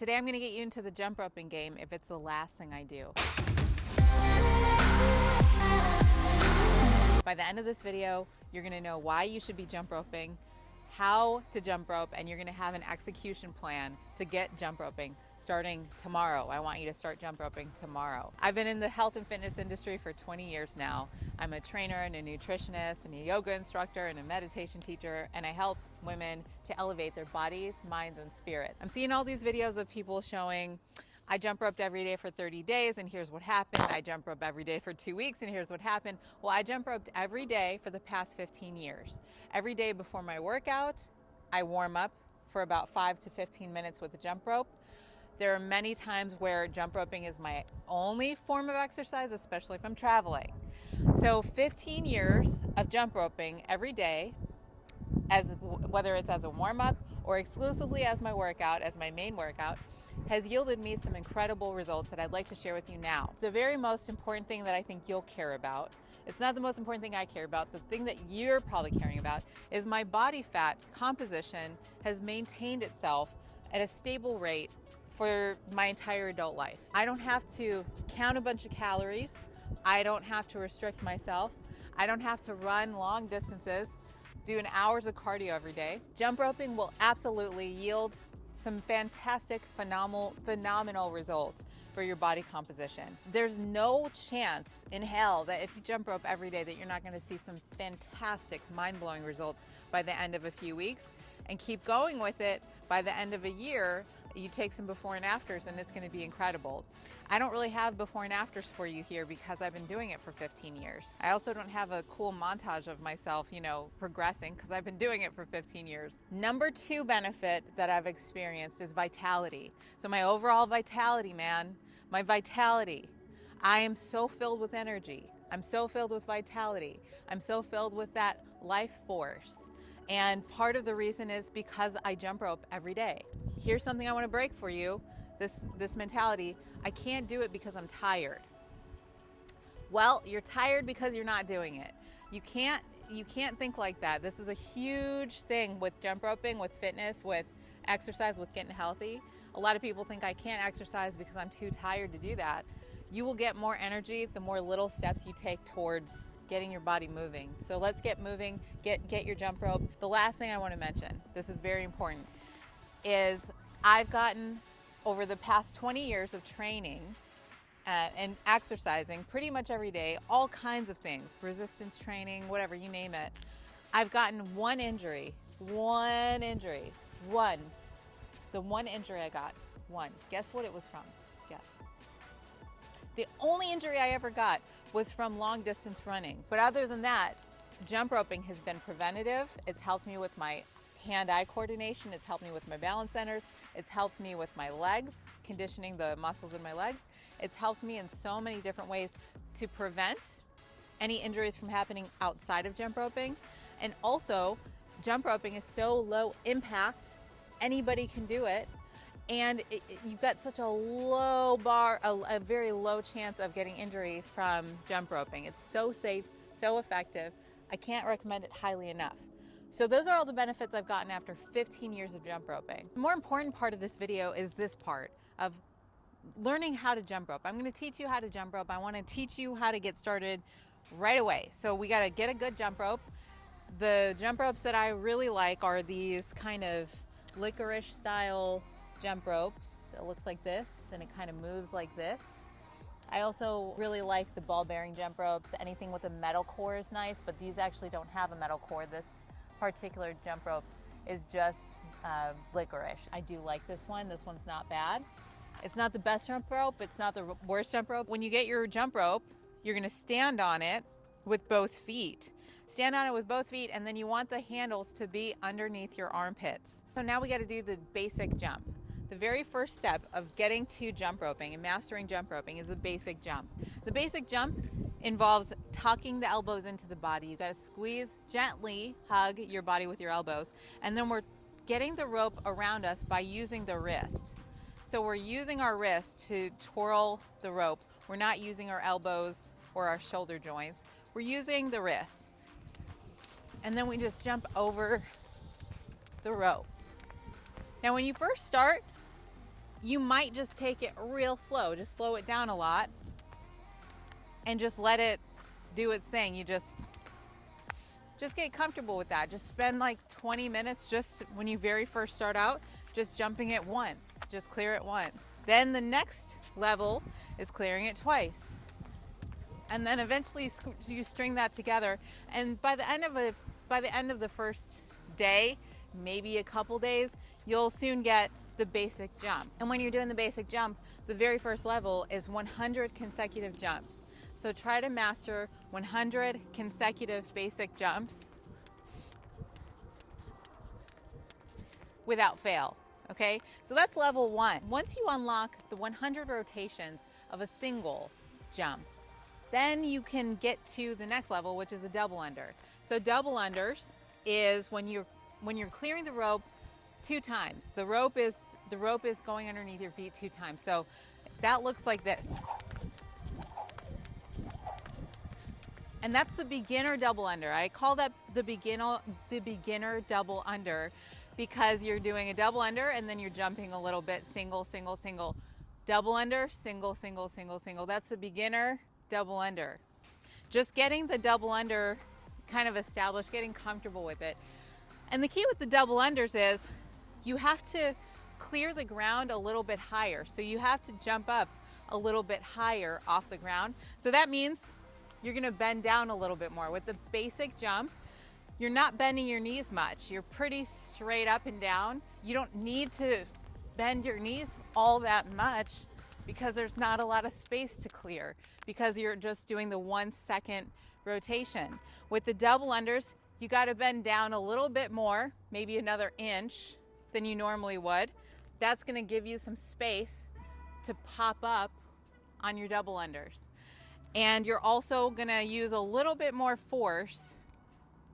Today I'm going to get you into the jump roping game if it's the last thing I do. By the end of this video, you're going to know why you should be jump roping, how to jump rope, and you're going to have an execution plan to get jump roping starting tomorrow. I want you to start jump roping tomorrow. I've been in the health and fitness industry for 20 years now. I'm a trainer and a nutritionist and a yoga instructor and a meditation teacher, and I help women to elevate their bodies, minds, and spirit. I'm seeing all these videos of people showing, I jump roped every day for 30 days and here's what happened. I jump rope every day for 2 weeks and here's what happened. Well, I jump roped every day for the past 15 years. Every day before my workout, I warm up for about 5 to 15 minutes with a jump rope. There are many times where jump roping is my only form of exercise, especially if I'm traveling. So 15 years of jump roping every day, whether it's as a warm-up or exclusively as my workout, as my main workout, has yielded me some incredible results that I'd like to share with you now. The very most important thing that I think you'll care about, it's not the most important thing I care about, the thing that you're probably caring about, is my body fat composition has maintained itself at a stable rate for my entire adult life. I don't have to count a bunch of calories. I don't have to restrict myself. I don't have to run long distances, doing hours of cardio every day. Jump roping will absolutely yield some fantastic, phenomenal results for your body composition. There's no chance in hell that if you jump rope every day that you're not going to see some fantastic, mind-blowing results by the end of a few weeks, and keep going with it. By the end of a year, you take some before and afters and it's going to be incredible. I don't really have before and afters for you here because I've been doing it for 15 years. I also don't have a cool montage of myself, progressing, because I've been doing it for 15 years. Number 2 benefit that I've experienced is vitality. So my overall vitality, man, my vitality. I am so filled with energy. I'm so filled with vitality. I'm so filled with that life force. And part of the reason is because I jump rope every day. Here's something I want to break for you, this mentality. I can't do it because I'm tired. Well, you're tired because you're not doing it. You can't think like that. This is a huge thing with jump roping, with fitness, with exercise, with getting healthy. A lot of people think I can't exercise because I'm too tired to do that. You will get more energy the more little steps you take towards getting your body moving. So let's get moving, get your jump rope. The last thing I want to mention, this is very important, is I've gotten, over the past 20 years of training and exercising pretty much every day, all kinds of things, resistance training, whatever, you name it. I've gotten one injury. The one injury I got, one. Guess what it was from? Guess. The only injury I ever got was from long distance running. But other than that, jump roping has been preventative. It's helped me with my hand-eye coordination. It's helped me with my balance centers. It's helped me with my legs, conditioning the muscles in my legs. It's helped me in so many different ways to prevent any injuries from happening outside of jump roping. And also, jump roping is so low impact, anybody can do it. And you've got such a low bar, a very low chance of getting injury from jump roping. It's so safe, so effective. I can't recommend it highly enough. So those are all the benefits I've gotten after 15 years of jump roping. The more important part of this video is this part of learning how to jump rope. I'm going to teach you how to jump rope. I want to teach you how to get started right away. So we got to get a good jump rope. The jump ropes that I really like are these kind of licorice style jump ropes. It looks like this and it kind of moves like this. I also really like the ball bearing jump ropes. Anything with a metal core is nice, but these actually don't have a metal core. This particular jump rope is just licorice. I do like this one. This one's not bad. It's not the best jump rope. It's not the worst jump rope. When you get your jump rope, you're going to stand on it with both feet. Stand on it with both feet, and then you want the handles to be underneath your armpits. So now we got to do the basic jump. The very first step of getting to jump roping and mastering jump roping is the basic jump. The basic jump involves tucking the elbows into the body. You got to squeeze, gently hug your body with your elbows, and then we're getting the rope around us by using the wrist. So we're using our wrist to twirl the rope. We're not using our elbows or our shoulder joints. We're using the wrist. And then we just jump over the rope. Now when you first start, you might just take it real slow, just slow it down a lot and just let it do its thing. You just get comfortable with that. Just spend like 20 minutes just when you very first start out, just jumping it once, just clear it once. Then the next level is clearing it twice. And then eventually you string that together. And by the end of the first day, maybe a couple days, you'll soon get the basic jump. And when you're doing the basic jump, the very first level is 100 consecutive jumps. So try to master 100 consecutive basic jumps without fail, okay? So that's level 1. Once you unlock the 100 rotations of a single jump, then you can get to the next level, which is a double under. So double unders is when you're clearing the rope 2 times. The rope is going underneath your feet 2 times. So that looks like this. And that's the beginner double under. I call that the beginner double under because you're doing a double under and then you're jumping a little bit, single, single, single, double under, single, single, single, single. That's the beginner double under. Just getting the double under kind of established, getting comfortable with it. And the key with the double unders is you have to clear the ground a little bit higher. So you have to jump up a little bit higher off the ground. So that means you're gonna bend down a little bit more. With the basic jump, you're not bending your knees much. You're pretty straight up and down. You don't need to bend your knees all that much because there's not a lot of space to clear because you're just doing the 1 second rotation. With the double unders, you gotta bend down a little bit more, maybe another inch than you normally would. That's gonna give you some space to pop up on your double unders. And you're also gonna use a little bit more force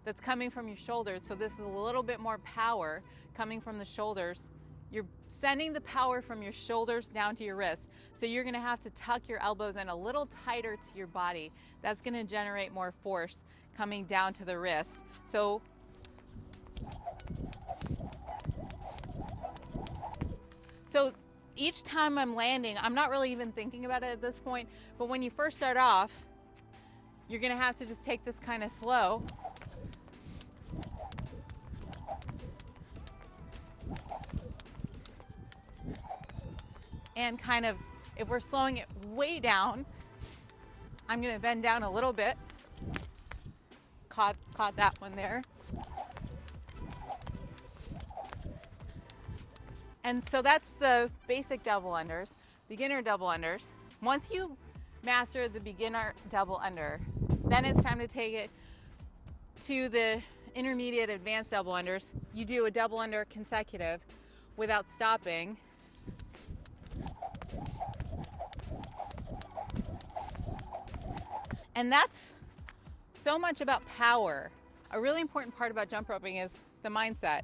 that's coming from your shoulders. So this is a little bit more power coming from the shoulders. You're sending the power from your shoulders down to your wrists. So you're gonna have to tuck your elbows in a little tighter to your body. That's gonna generate more force coming down to the wrist. So each time I'm landing, I'm not really even thinking about it at this point, but when you first start off, you're gonna have to just take this kind of slow. And kind of, if we're slowing it way down, I'm gonna bend down a little bit. Caught that one there. And so that's the basic double unders, beginner double unders. Once you master the beginner double under, then it's time to take it to the intermediate advanced double unders. You do a double under consecutive without stopping. And that's so much about power. A really important part about jump roping is the mindset.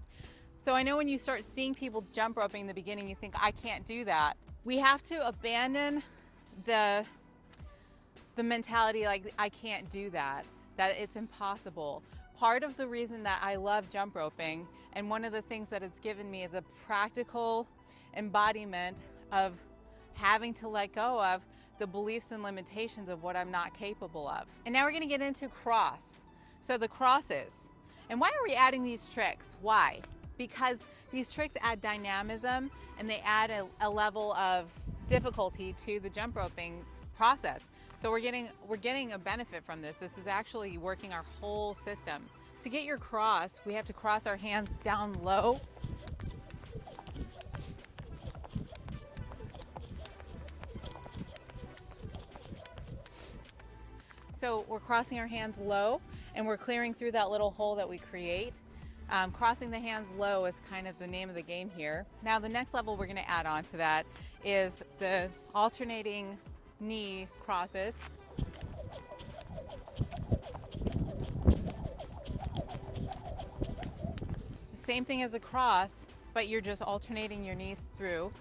So I know when you start seeing people jump roping in the beginning, you think, I can't do that. We have to abandon the mentality like, I can't do that it's impossible. Part of the reason that I love jump roping, and one of the things that it's given me is a practical embodiment of having to let go of the beliefs and limitations of what I'm not capable of. And now we're gonna get into cross. So the crosses. And why are we adding these tricks? Why? Because these tricks add dynamism and they add a level of difficulty to the jump roping process. So we're getting a benefit from this. This is actually working our whole system. To get your cross, we have to cross our hands down low. So we're crossing our hands low and we're clearing through that little hole that we create. Crossing the hands low is kind of the name of the game here. Now the next level we're gonna add on to that is the alternating knee crosses. Same thing as a cross, but you're just alternating your knees through.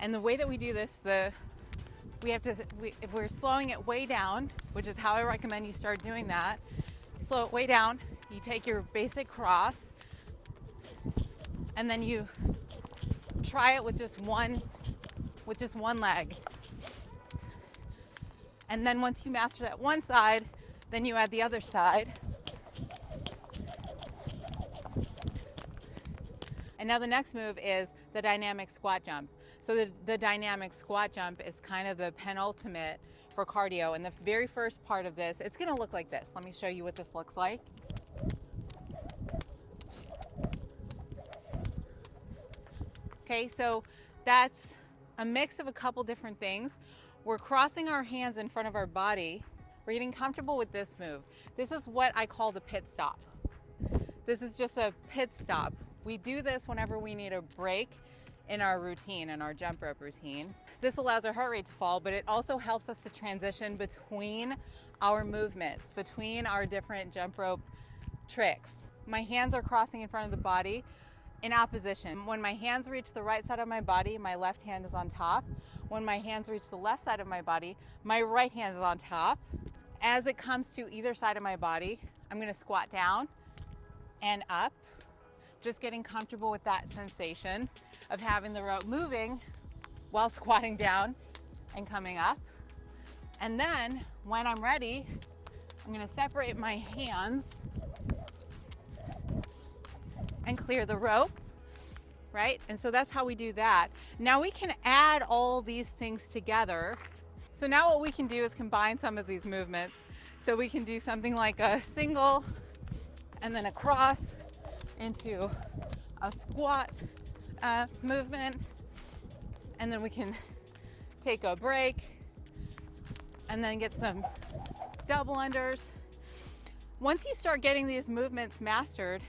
And the way that we do this, if we're slowing it way down, which is how I recommend you start doing that, slow it way down, you take your basic cross, and then you try it with just one with just one leg. And then once you master that one side, then you add the other side. And now the next move is the dynamic squat jump. So the dynamic squat jump is kind of the penultimate for cardio. And the very first part of this, it's gonna look like this. Let me show you what this looks like. Okay, so that's a mix of a couple different things. We're crossing our hands in front of our body. We're getting comfortable with this move. This is what I call the pit stop. This is just a pit stop. We do this whenever we need a break in our routine, in our jump rope routine. This allows our heart rate to fall, but it also helps us to transition between our movements, between our different jump rope tricks. My hands are crossing in front of the body in opposition. When my hands reach the right side of my body, my left hand is on top. When my hands reach the left side of my body, my right hand is on top. As it comes to either side of my body, I'm gonna squat down and up, just getting comfortable with that sensation of having the rope moving while squatting down and coming up. And then when I'm ready, I'm gonna separate my hands and clear the rope, right? And so that's how we do that. Now we can add all these things together. So now what we can do is combine some of these movements. So we can do something like a single and then a cross into a squat movement. And then we can take a break and then get some double unders. Once you start getting these movements mastered,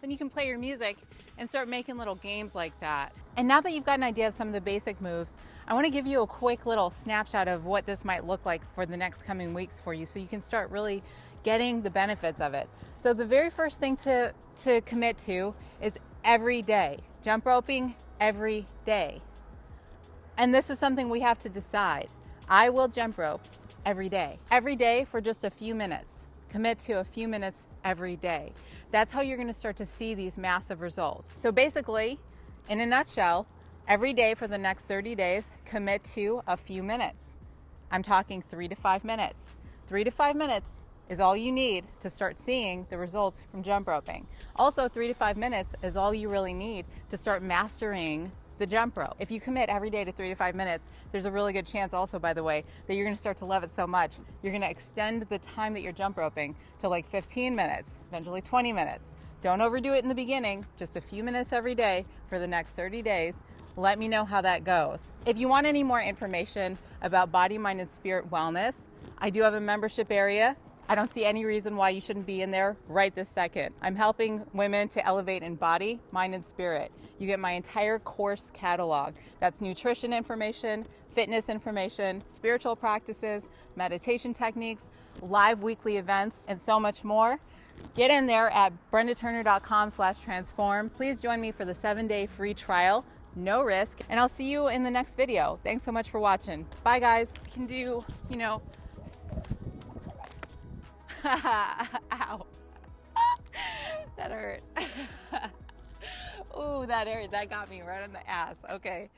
then you can play your music and start making little games like that. And now that you've got an idea of some of the basic moves, I want to give you a quick little snapshot of what this might look like for the next coming weeks for you, so you can start really getting the benefits of it. So the very first thing to commit to is every day. Jump roping every day. And this is something we have to decide. I will jump rope every day for just a few minutes. Commit to a few minutes every day. That's how you're gonna start to see these massive results. So basically, in a nutshell, every day for the next 30 days, commit to a few minutes. I'm talking 3 to 5 minutes. 3 to 5 minutes is all you need to start seeing the results from jump roping. Also, 3 to 5 minutes is all you really need to start mastering the jump rope. If you commit every day to 3 to 5 minutes, there's a really good chance also, by the way, that you're gonna start to love it so much, you're gonna extend the time that you're jump roping to like 15 minutes, eventually 20 minutes. Don't overdo it in the beginning, just a few minutes every day for the next 30 days. Let me know how that goes. If you want any more information about body, mind, and spirit wellness, I do have a membership area. I don't see any reason why you shouldn't be in there right this second. I'm helping women to elevate in body, mind, and spirit. You get my entire course catalog. That's nutrition information, fitness information, spiritual practices, meditation techniques, live weekly events, and so much more. Get in there at brendaturner.com/transform. Please join me for the 7-day free trial, no risk, and I'll see you in the next video. Thanks so much for watching. Bye guys. You can do, ow. That hurt. Ooh, that hurt. That got me right on the ass. Okay.